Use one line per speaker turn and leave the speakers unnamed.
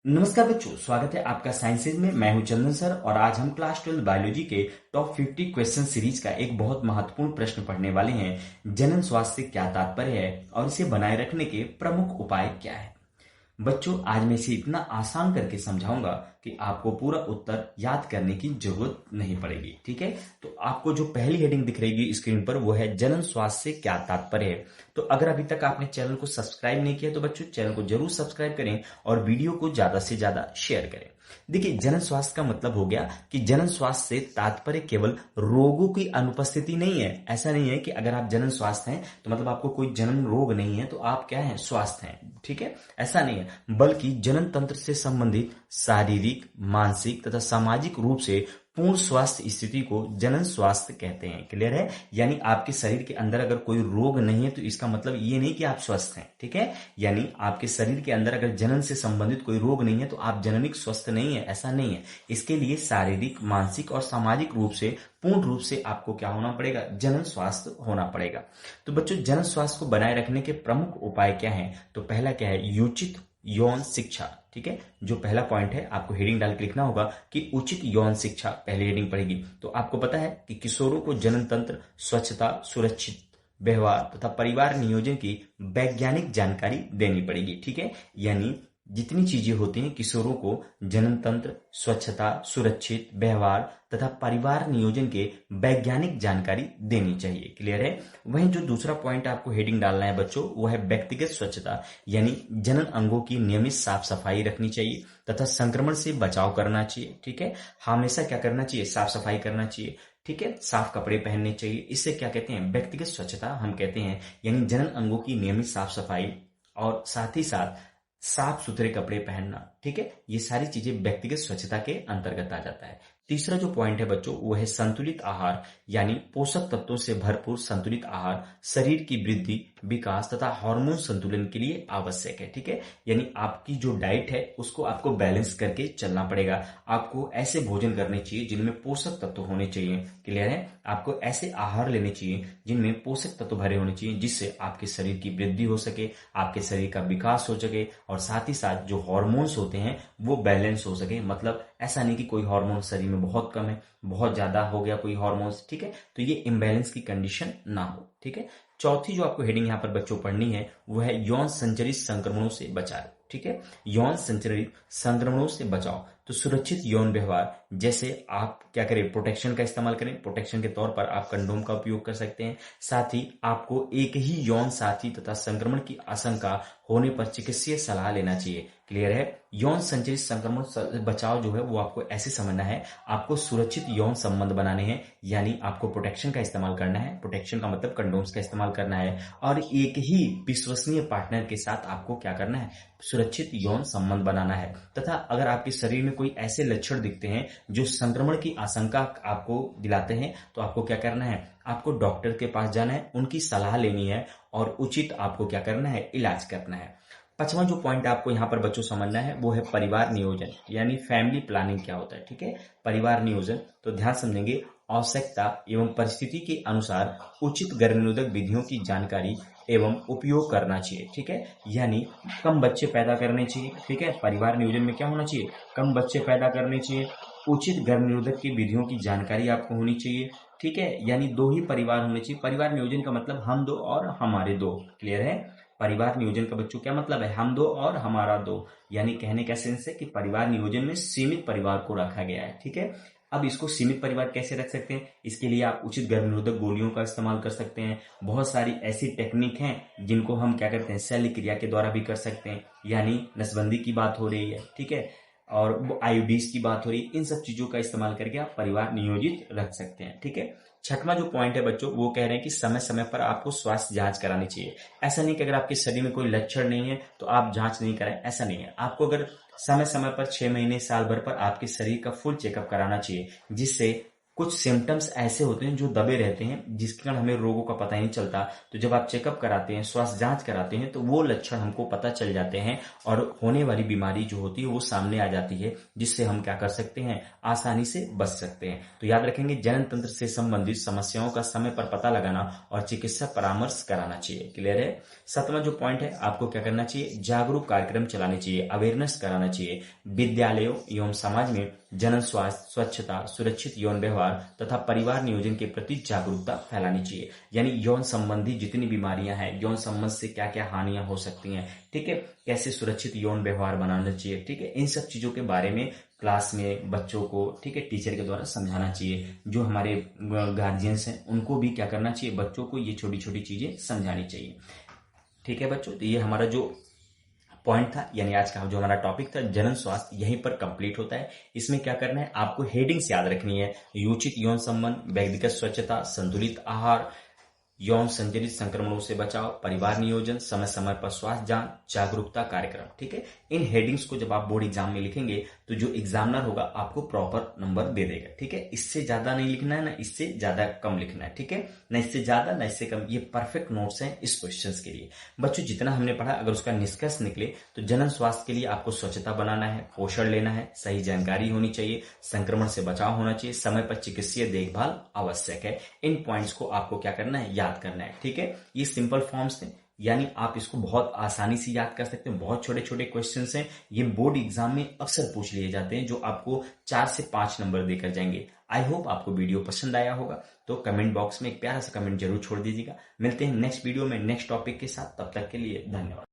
नमस्कार बच्चों, स्वागत है आपका साइंसेज में। मैं हूं चंदन सर और आज हम क्लास 12 बायोलॉजी के टॉप 50 क्वेश्चन सीरीज का एक बहुत महत्वपूर्ण प्रश्न पढ़ने वाले हैं। जनन स्वास्थ्य से क्या तात्पर्य है और इसे बनाए रखने के प्रमुख उपाय क्या है। बच्चों, आज मैं इसे इतना आसान करके समझाऊंगा कि आपको पूरा उत्तर याद करने की जरूरत नहीं पड़ेगी। ठीक है, तो आपको जो पहली हेडिंग दिख रही स्क्रीन पर वो है जनन स्वास्थ्य से क्या तात्पर्य है। तो अगर अभी तक आपने चैनल को सब्सक्राइब नहीं किया तो बच्चों चैनल को जरूर सब्सक्राइब करें और वीडियो को ज्यादा से ज्यादा शेयर करें। देखिए, जनन स्वास्थ्य का मतलब हो गया कि जनन स्वास्थ्य से तात्पर्य केवल रोगों की अनुपस्थिति नहीं है। ऐसा नहीं है कि अगर आप जनन स्वास्थ्य हैं तो मतलब आपको कोई जनन रोग नहीं है तो आप क्या हैं, स्वास्थ्य हैं। ठीक है, ऐसा नहीं है, बल्कि जनन तंत्र से संबंधित शारीरिक, मानसिक तथा सामाजिक रूप से पूर्ण स्वास्थ्य स्थिति को जनन स्वास्थ्य कहते हैं। क्लियर है? यानी आपके शरीर के अंदर अगर कोई रोग नहीं है तो इसका मतलब ये नहीं कि आप स्वस्थ हैं। ठीक है, यानी आपके शरीर के अंदर अगर जनन से संबंधित कोई रोग नहीं है तो आप जननिक स्वस्थ नहीं है, ऐसा नहीं है। इसके लिए शारीरिक, मानसिक और सामाजिक रूप से पूर्ण रूप से आपको क्या होना पड़ेगा, जनन स्वास्थ्य होना पड़ेगा। तो बच्चों, जनन स्वास्थ्य को बनाए रखने के प्रमुख उपाय क्या हैं? तो पहला क्या है, उचित यौन शिक्षा। ठीक है, जो पहला पॉइंट है आपको हेडिंग डाल के लिखना होगा कि उचित यौन शिक्षा पहली हेडिंग पड़ेगी। तो आपको पता है कि किशोरों को जनन तंत्र, स्वच्छता, सुरक्षित व्यवहार तथा परिवार नियोजन की वैज्ञानिक जानकारी देनी पड़ेगी। ठीक है, यानी जितनी चीजें होती हैं किशोरों को जनन तंत्र, स्वच्छता, सुरक्षित व्यवहार तथा परिवार नियोजन के वैज्ञानिक जानकारी देनी चाहिए। क्लियर है? वहीं जो दूसरा पॉइंट आपको हेडिंग डालना है बच्चों वो है व्यक्तिगत स्वच्छता, यानी जनन अंगों की नियमित साफ सफाई रखनी चाहिए तथा संक्रमण से बचाव करना चाहिए। ठीक है, हमेशा क्या करना चाहिए, साफ सफाई करना चाहिए। ठीक है, साफ कपड़े पहनने चाहिए। इससे क्या कहते हैं, व्यक्तिगत स्वच्छता हम कहते हैं, यानी जनन अंगों की नियमित साफ सफाई और साथ ही साथ साफ सुथरे कपड़े पहनना। ठीक है, ये सारी चीजें व्यक्तिगत स्वच्छता के अंतर्गत आ जाता है। तीसरा जो पॉइंट है बच्चों वो है संतुलित आहार, यानी पोषक तत्वों से भरपूर संतुलित आहार शरीर की वृद्धि, विकास तथा हार्मोन संतुलन के लिए आवश्यक है। ठीक है, यानी आपकी जो डाइट है उसको आपको बैलेंस करके चलना पड़ेगा। आपको ऐसे भोजन करने चाहिए जिनमें पोषक तत्व होने चाहिए। क्लियर है? आपको ऐसे आहार लेने चाहिए जिनमें पोषक तत्व भरे होने चाहिए, जिससे आपके शरीर की वृद्धि हो सके, आपके शरीर का विकास हो सके और साथ ही साथ जो हार्मोन्स होते हैं वो बैलेंस हो सके। मतलब ऐसा नहीं कि कोई हार्मोन शरीर में बहुत कम है, बहुत ज्यादा हो गया कोई हार्मोन्स। ठीक है, तो ये इम्बैलेंस की कंडीशन ना हो। ठीक है, चौथी जो आपको हेडिंग यहाँ पर बच्चों पढ़नी है वो है यौन संचरित संक्रमणों से बचाव। ठीक है, यौन संचरित संक्रमणों से बचाव। तो सुरक्षित यौन व्यवहार, जैसे आप क्या करें, प्रोटेक्शन का इस्तेमाल करें। प्रोटेक्शन के तौर पर आप कंडोम का उपयोग कर सकते हैं। साथ ही आपको एक ही यौन साथी तथा संक्रमण की आशंका होने पर चिकित्सीय सलाह लेना चाहिए। क्लियर है? यौन संचरित संक्रमण से बचाव जो है वो आपको ऐसे समझना है, आपको सुरक्षित यौन संबंध बनाने हैं, यानी आपको प्रोटेक्शन का इस्तेमाल करना है। प्रोटेक्शन का मतलब कंडोम्स का इस्तेमाल करना है और एक ही विश्वसनीय पार्टनर के साथ आपको क्या करना है, सुरक्षित यौन संबंध बनाना है। तथा अगर आपके शरीर में कोई ऐसे लक्षण दिखते हैं जो संक्रमण की आशंका आपको दिलाते हैं तो आपको क्या करना है, आपको डॉक्टर के पास जाना है, उनकी सलाह लेनी है और उचित आपको क्या करना है, इलाज करना है। पांचवा जो पॉइंट आपको यहाँ पर बच्चों समझना है वो है परिवार नियोजन, यानी फैमिली प्लानिंग क्या होता है। ठीक है, परिवार नियोजन, तो ध्यान समझेंगे, आवश्यकता एवं परिस्थिति के अनुसार उचित गर्भनिरोधक विधियों की जानकारी एवं उपयोग करना चाहिए। ठीक है, यानी कम बच्चे पैदा करने चाहिए। ठीक है, परिवार नियोजन में क्या होना चाहिए, कम बच्चे पैदा करने चाहिए, उचित गर्भनिरोधक की विधियों की जानकारी आपको होनी चाहिए। ठीक है, यानी दो ही परिवार होने चाहिए। परिवार नियोजन का मतलब हम दो और हमारे दो। क्लियर है? परिवार नियोजन का बच्चों क्या मतलब है, हम दो और हमारा दो, यानी कहने का सेंस है कि परिवार नियोजन में सीमित परिवार को रखा गया है। ठीक है, अब इसको सीमित परिवार कैसे रख सकते हैं, इसके लिए आप उचित गर्भनिरोधक गोलियों का इस्तेमाल कर सकते हैं। बहुत सारी ऐसी टेक्निक हैं जिनको हम क्या करते हैं, शल्य क्रिया के द्वारा भी कर सकते हैं, यानी नसबंदी की बात हो रही है। ठीक है, और आईयूडीज की बात हो रही है। इन सब चीजों का इस्तेमाल करके आप परिवार नियोजित रख सकते हैं। ठीक है, छठवां जो पॉइंट है बच्चों वो कह रहे हैं कि समय समय पर आपको स्वास्थ्य जांच करानी चाहिए। ऐसा नहीं कि अगर आपके शरीर में कोई लक्षण नहीं है तो आप जांच नहीं कराएं, ऐसा नहीं है। आपको अगर समय समय पर 6 महीने, साल भर पर आपके शरीर का फुल चेकअप कराना चाहिए, जिससे कुछ सिम्टम्स ऐसे होते हैं जो दबे रहते हैं, जिसके कारण हमें रोगों का पता ही नहीं चलता। तो जब आप चेकअप कराते हैं, स्वास्थ्य जांच कराते हैं, तो वो लक्षण हमको पता चल जाते हैं और होने वाली बीमारी जो होती है वो सामने आ जाती है, जिससे हम क्या कर सकते हैं, आसानी से बच सकते हैं। तो याद रखेंगे, जनन तंत्र से संबंधित समस्याओं का समय पर पता लगाना और चिकित्सा परामर्श कराना चाहिए। क्लियर है। 7वां जो पॉइंट है, आपको क्या करना चाहिए, जागरूक कार्यक्रम चलाने चाहिए, अवेयरनेस कराना चाहिए। विद्यालयों एवं समाज में जनन स्वास्थ्य, स्वच्छता, सुरक्षित यौन व्यवहार तथा परिवार नियोजन के प्रति जागरूकता फैलानी चाहिए। यानी यौन संबंधी जितनी बीमारियां हैं, यौन संबंध से क्या क्या हानियां हो सकती हैं, ठीक है, कैसे सुरक्षित यौन व्यवहार बनाना चाहिए, ठीक है, इन सब चीजों के बारे में क्लास में बच्चों को, ठीक है, टीचर के द्वारा समझाना चाहिए। जो हमारे गार्जियंस हैं उनको भी क्या करना चाहिए, बच्चों को ये छोटी छोटी चीजें समझानी चाहिए। ठीक है बच्चों, तो ये हमारा जो पॉइंट था, यानी आज का जो हमारा टॉपिक था जनन स्वास्थ्य, यहीं पर कंप्लीट होता है। इसमें क्या करना है, आपको हेडिंग्स याद रखनी है। उचित यौन संबंध, व्यक्तिगत स्वच्छता, संतुलित आहार, यौन संचरित संक्रमणों से बचाव, परिवार नियोजन, समय समय पर स्वास्थ्य जांच, जागरूकता कार्यक्रम। ठीक है, इन हेडिंग्स को जब आप बोर्ड एग्जाम में लिखेंगे तो जो एग्जामिनर होगा आपको प्रॉपर नंबर दे देगा। ठीक है, इससे ज्यादा नहीं लिखना है, ना इससे ज्यादा कम लिखना है। ठीक है, ना इससे ज्यादा ना इससे कम। ये परफेक्ट नोट्स हैं इस क्वेश्चन के लिए। बच्चों, जितना हमने पढ़ा, अगर उसका निष्कर्ष निकले तो जनन स्वास्थ्य के लिए आपको स्वच्छता बनाना है, पोषण लेना है, सही जानकारी होनी चाहिए, संक्रमण से बचाव होना चाहिए, समय पर चिकित्सीय देखभाल आवश्यक है। इन पॉइंट्स को आपको क्या करना है, याद करना है। ठीक है, ये सिंपल फॉर्म्स थे, यानी आप इसको बहुत आसानी से याद कर सकते हैं। बहुत छोटे छोटे क्वेश्चंस हैं, ये बोर्ड एग्जाम में अक्सर पूछ लिए जाते हैं, जो आपको 4 से 5 नंबर देकर जाएंगे। आई होप आपको वीडियो पसंद आया होगा, तो कमेंट बॉक्स में एक प्यारा सा कमेंट जरूर छोड़ दीजिएगा। मिलते हैं नेक्स्ट वीडियो में नेक्स्ट टॉपिक के साथ, तब तक के लिए धन्यवाद।